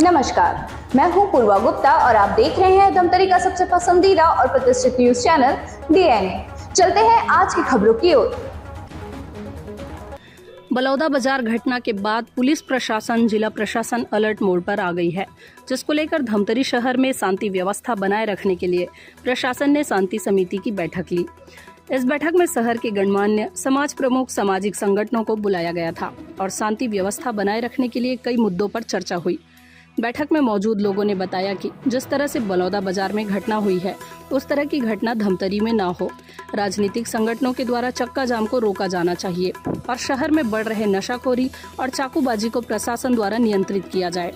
नमस्कार, मैं हूं पूर्वा गुप्ता और आप देख रहे हैं धमतरी का सबसे पसंदीदा और प्रतिष्ठित न्यूज चैनल डीएनए। चलते हैं आज की खबरों की ओर। बलौदा बाजार घटना के बाद पुलिस प्रशासन, जिला प्रशासन अलर्ट मोड पर आ गई है, जिसको लेकर धमतरी शहर में शांति व्यवस्था बनाए रखने के लिए प्रशासन ने शांति समिति की बैठक ली। इस बैठक में शहर के गणमान्य समाज प्रमुख, सामाजिक संगठनों को बुलाया गया था और शांति व्यवस्था बनाए रखने के लिए कई मुद्दों पर चर्चा हुई। बैठक में मौजूद लोगों ने बताया कि जिस तरह से बलौदा बाजार में घटना हुई है, उस तरह की घटना धमतरी में ना हो। राजनीतिक संगठनों के द्वारा चक्का जाम को रोका जाना चाहिए और शहर में बढ़ रहे नशाखोरी और चाकूबाजी को प्रशासन द्वारा नियंत्रित किया जाए।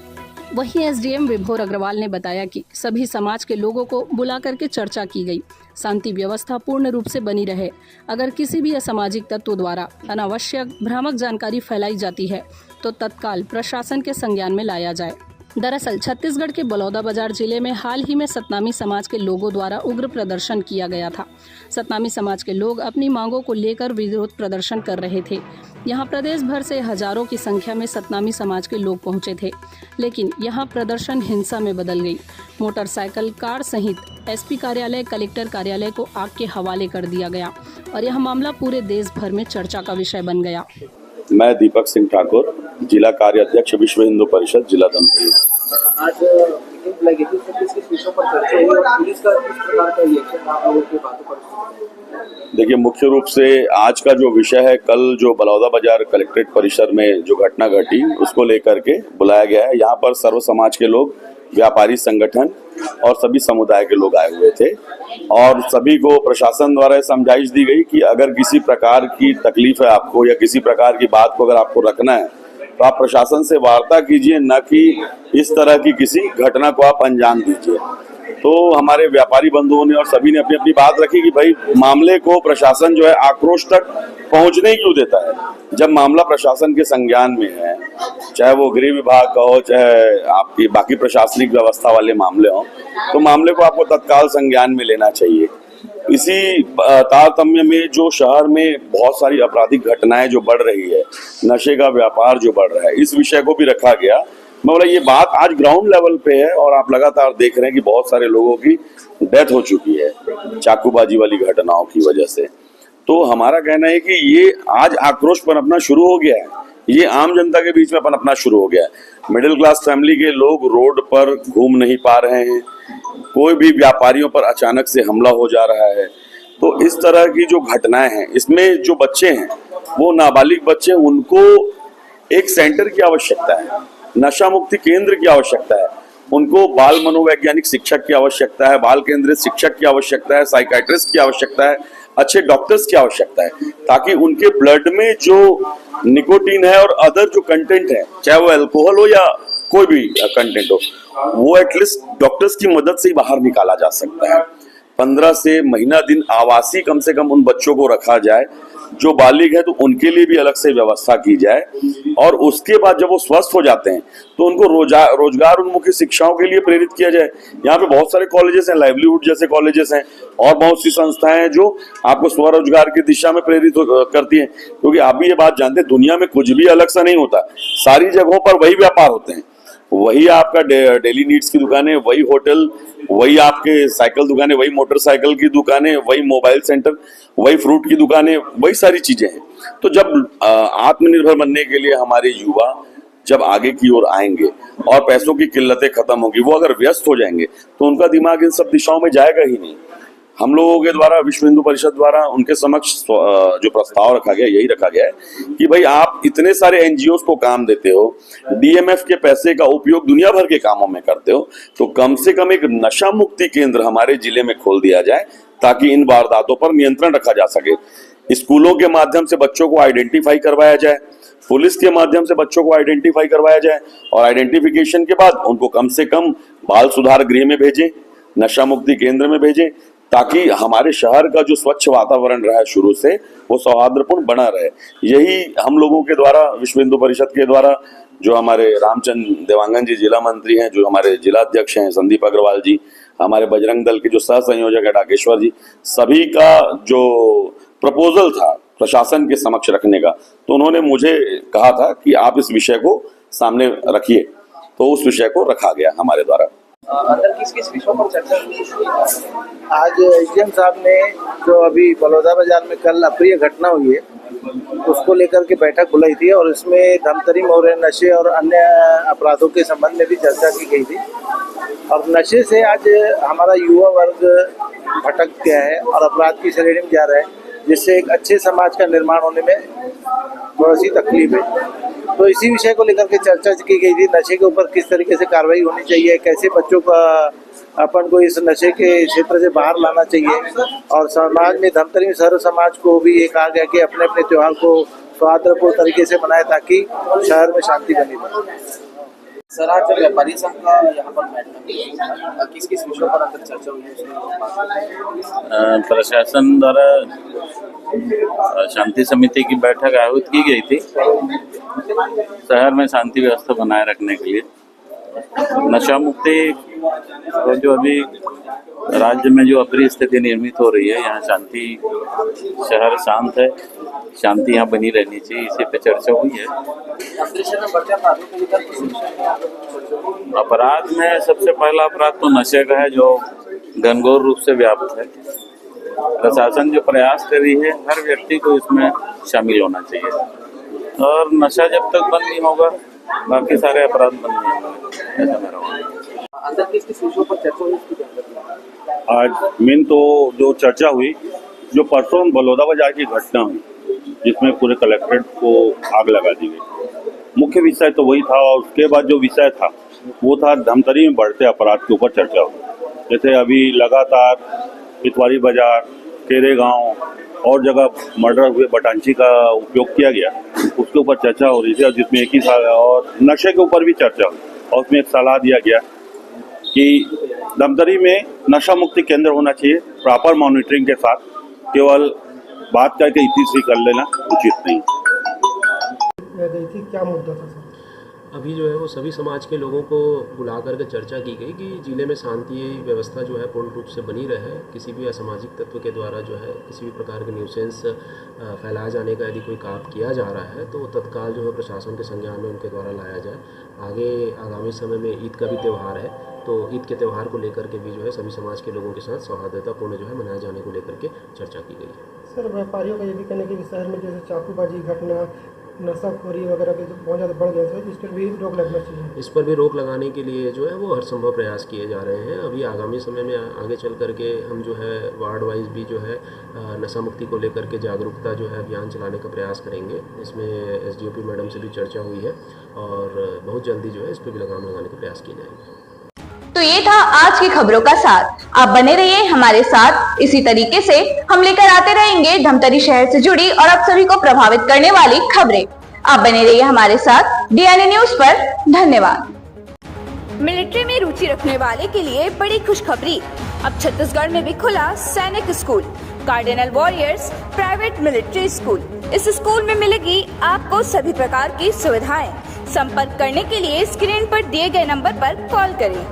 वहीं एसडीएम विभोर अग्रवाल ने बताया कि सभी समाज के लोगों को बुला करके चर्चा की गई, शांति व्यवस्था पूर्ण रूप से बनी रहे। अगर किसी भी असामाजिक तत्व द्वारा अनावश्यक भ्रामक जानकारी फैलाई जाती है तो तत्काल प्रशासन के संज्ञान में लाया जाए। दरअसल छत्तीसगढ़ के बलौदा बाजार जिले में हाल ही में सतनामी समाज के लोगों द्वारा उग्र प्रदर्शन किया गया था। सतनामी समाज के लोग अपनी मांगों को लेकर विरोध प्रदर्शन कर रहे थे। यहां प्रदेश भर से हजारों की संख्या में सतनामी समाज के लोग पहुंचे थे, लेकिन यहां प्रदर्शन हिंसा में बदल गई। मोटरसाइकिल, कार सहित एसपी कार्यालय, कलेक्टर कार्यालय को आग के हवाले कर दिया गया और यह मामला पूरे देश भर में चर्चा का विषय बन गया। मैं दीपक सिंह ठाकुर, जिला कार्य अध्यक्ष विश्व हिंदू परिषद जिला धमतरी। आज मीटिंग लगी थी, किस विषयों पर चर्चा हुई और पुलिस का किस प्रकार का रिएक्शन आप लोगों की बातों पर? देखिए, मुख्य रूप से आज का जो विषय है, कल जो बलौदा बाजार कलेक्ट्रेट परिसर में जो घटना घटी उसको लेकर के बुलाया गया है। यहाँ पर सर्व समाज के लोग, व्यापारी संगठन और सभी समुदाय के लोग आए हुए थे और सभी को प्रशासन द्वारा समझाइश दी गई कि अगर किसी प्रकार की तकलीफ है आपको या किसी प्रकार की बात को अगर आपको रखना है तो आप प्रशासन से वार्ता कीजिए, न कि इस तरह की किसी घटना को आप अंजाम दीजिए। तो हमारे व्यापारी बंधुओं ने और सभी ने अपनी अपनी बात रखी कि भाई मामले को प्रशासन जो है आक्रोश तक पहुंचने क्यों देता है। जब मामला प्रशासन के संज्ञान में है, चाहे वो गृह विभाग का हो, चाहे आपकी बाकी प्रशासनिक व्यवस्था वाले मामले हों, तो मामले को आपको तत्काल संज्ञान में लेना चाहिए। इसी तारतम्य में जो शहर में बहुत सारी आपराधिक घटनाएं जो बढ़ रही है, नशे का व्यापार जो बढ़ रहा है, इस विषय को भी रखा गया। मैं बोला ये बात आज ग्राउंड लेवल पे है और आप लगातार देख रहे हैं कि बहुत सारे लोगों की डेथ हो चुकी है चाकूबाजी वाली घटनाओं की वजह से। तो हमारा कहना है कि ये आज आक्रोश पनपना शुरू हो गया है, ये आम जनता के बीच में पनपना शुरू हो गया है। मिडिल क्लास फैमिली के लोग रोड पर घूम नहीं पा रहे हैं, कोई भी व्यापारियों पर अचानक से हमला हो जा रहा है। तो इस तरह की जो घटनाएं हैं, इसमें जो बच्चे हैं वो नाबालिग बच्चे, उनको एक सेंटर की आवश्यकता है, नशा मुक्ति केंद्र की आवश्यकता है, उनको बाल मनोवैज्ञानिक शिक्षक की आवश्यकता है, बाल केंद्रित शिक्षक की आवश्यकता है, साइकाइट्रिस्ट की आवश्यकता है, अच्छे डॉक्टर्स की आवश्यकता है, ताकि उनके ब्लड में जो निकोटीन है और अदर जो कंटेंट है, चाहे वो अल्कोहल हो या कोई भी कंटेंट हो, वो एटलीस्ट डॉक्टर्स की मदद से ही बाहर निकाला जा सकता है। 15 से महीना दिन आवासीय कम से कम उन बच्चों को रखा जाए, जो बालिग है तो उनके लिए भी अलग से व्यवस्था की जाए और उसके बाद जब वो स्वस्थ हो जाते हैं तो उनको रोजगार उन्मुखी शिक्षाओं के लिए प्रेरित किया जाए। यहाँ पे बहुत सारे कॉलेजेस हैं, लाइवलीहुड जैसे कॉलेजेस हैं और बहुत सी संस्थाएं हैं जो आपको स्वरोजगार की दिशा में प्रेरित करती हैं, क्योंकि आप भी ये बात जानते हैं दुनिया में कुछ भी अलग सा नहीं होता, सारी जगहों पर वही व्यापार होते हैं, वही आपका डेली नीड्स की दुकानें, वही होटल, वही आपके साइकिल दुकानें, वही मोटरसाइकिल की दुकानें, वही मोबाइल सेंटर, वही फ्रूट की दुकानें, वही सारी चीजें हैं। तो जब आत्मनिर्भर बनने के लिए हमारे युवा जब आगे की ओर आएंगे और पैसों की किल्लतें खत्म होगी, वो अगर व्यस्त हो जाएंगे तो उनका दिमाग इन सब दिशाओं में जाएगा ही नहीं। हम लोगों के द्वारा, विश्व हिंदू परिषद द्वारा उनके समक्ष जो प्रस्ताव रखा गया, यही रखा गया है कि भाई आप इतने सारे एनजीओस को काम देते हो, डीएमएफ के पैसे का उपयोग दुनिया भर के कामों में करते हो, तो कम से कम एक नशा मुक्ति केंद्र हमारे जिले में खोल दिया जाए ताकि इन वारदातों पर नियंत्रण रखा जा सके। स्कूलों के माध्यम से बच्चों को आइडेंटिफाई करवाया जाए, पुलिस के माध्यम से बच्चों को आइडेंटिफाई करवाया जाए और आइडेंटिफिकेशन के बाद उनको कम से कम बाल सुधार गृह में भेजें, नशा मुक्ति केंद्र में भेजें, ताकि हमारे शहर का जो स्वच्छ वातावरण रहा है शुरू से, वो सौहार्दपूर्ण बना रहे। यही हम लोगों के द्वारा, विश्व हिंदू परिषद के द्वारा, जो हमारे रामचंद्र देवांगन जी जिला मंत्री हैं, जो हमारे जिला अध्यक्ष हैं संदीप अग्रवाल जी, हमारे बजरंग दल के जो सह संयोजक है डाकेश्वर जी, सभी का जो प्रपोजल था प्रशासन के समक्ष रखने का, तो उन्होंने मुझे कहा था कि आप इस विषय को सामने रखिए। तो उस विषय को रखा गया हमारे द्वारा। अंदर किस किस विषयों पर चर्चा हुई? आज एसडीएम साहब ने जो अभी बलौदा बाजार में कल अप्रिय घटना हुई है उसको लेकर के बैठक बुलाई थी और इसमें धमतरी में हो रहे नशे और अन्य अपराधों के संबंध में भी चर्चा की गई थी। और नशे से आज हमारा युवा वर्ग भटक गया है और अपराध की श्रेणी में जा रहा है, जिससे एक अच्छे समाज का निर्माण होने में थोड़ी सी तकलीफ है। तो इसी विषय को लेकर के चर्चा की गई थी। नशे के ऊपर किस तरीके से कार्रवाई होनी चाहिए, कैसे बच्चों का अपन को इस नशे के क्षेत्र से बाहर लाना चाहिए और समाज में धमतरी में सर्व समाज को भी ये कहा गया कि अपने अपने त्योहार को सौहार्दपूर्ण तरीके से मनाए ताकि शहर में शांति बनी रहे। सर, आज जो व्यापारी संघ का यहाँ पर बैठक किस किस विषयों पर अंदर चर्चा हुई है? प्रशासन द्वारा शांति समिति की बैठक आयोजित की गई थी शहर में शांति व्यवस्था बनाए रखने के लिए। नशा मुक्ति जो अभी राज्य में जो अप्रिय स्थिति निर्मित हो रही है, यहाँ शांति, शहर शांत है, शांति यहाँ बनी रहनी चाहिए, इसी पे चर्चा हुई है। अपराध में सबसे पहला अपराध तो नशे का है जो घनघोर रूप से व्याप्त है। प्रशासन जो प्रयास कर रही है हर व्यक्ति को इसमें शामिल होना चाहिए और नशा जब तक बंद नहीं होगा बाकी सारे अपराध बंद नहीं होंगे, ऐसा मेरा मानना है। अंदर किस किस विषयों पर चर्चा हुई? आज मेन तो जो चर्चा हुई, जो परसों बलौदा बाजार की घटना हुई जिसमें पूरे कलेक्ट्रेट को आग लगा दी गई, मुख्य विषय तो वही था। और उसके बाद जो विषय था वो था धमतरी में बढ़ते अपराध के ऊपर चर्चा हुई। जैसे अभी लगातार इतवारी बाजार, केरे गांव और जगह मर्डर हुए, बटांची का उपयोग किया गया, उसके ऊपर चर्चा हो रही थी और जिसमें एक ही साल और नशे के ऊपर भी चर्चा हुई और उसमें एक सलाह दिया गया कि धमतरी में नशा मुक्ति केंद्र होना चाहिए, प्रॉपर मॉनिटरिंग के साथ। केवल बात करके इतनी कर लेना उचित नहीं। क्या मुद्दा था सर? अभी जो है वो सभी समाज के लोगों को बुला करके चर्चा की गई कि जिले में शांति व्यवस्था जो है पूर्ण रूप से बनी रहे। किसी भी असामाजिक तत्व के द्वारा जो है किसी भी प्रकार के न्यूसेंस फैलाए जाने का यदि कोई काम किया जा रहा है तो तत्काल जो है प्रशासन के संज्ञान में उनके द्वारा लाया जाए। आगामी समय में ईद का भी त्यौहार है तो ईद के त्यौहार को लेकर के भी जो है सभी समाज के लोगों के साथ सौहार्दतापूर्ण जो है मनाए जाने को लेकर के चर्चा की गई है। सर, व्यापारियों का ये भी कहना है कि शहर में जैसे चाकूबाजी घटना, नशाखोरी वगैरह के बहुत ज़्यादा बढ़ गया है, इस पर भी रोक लगना चाहिए। इस पर भी रोक लगाने के लिए जो है वो हर संभव प्रयास किए जा रहे हैं। अभी आगामी समय में आगे चल करके हम जो है वार्ड वाइज भी जो है नशा मुक्ति को लेकर के जागरूकता जो है अभियान चलाने का प्रयास करेंगे। इसमें एसडीओपी मैडम से भी चर्चा हुई है और बहुत जल्दी जो है इस पर भी लगाम लगाने का प्रयास किए जाएंगे। तो ये था आज की खबरों का साथ। आप बने रहिए हमारे साथ। इसी तरीके से हम लेकर आते रहेंगे धमतरी शहर से जुड़ी और आप सभी को प्रभावित करने वाली खबरें। आप बने रहिए हमारे साथ डीएनए न्यूज पर। धन्यवाद। मिलिट्री में रुचि रखने वाले के लिए बड़ी खुशखबरी। अब छत्तीसगढ़ में भी खुला सैनिक school, cardinal warriors private military school. इस स्कूल में मिलेगी आपको सभी प्रकार की सुविधाएं। संपर्क करने के लिए स्क्रीन पर दिए गए नंबर पर कॉल करें।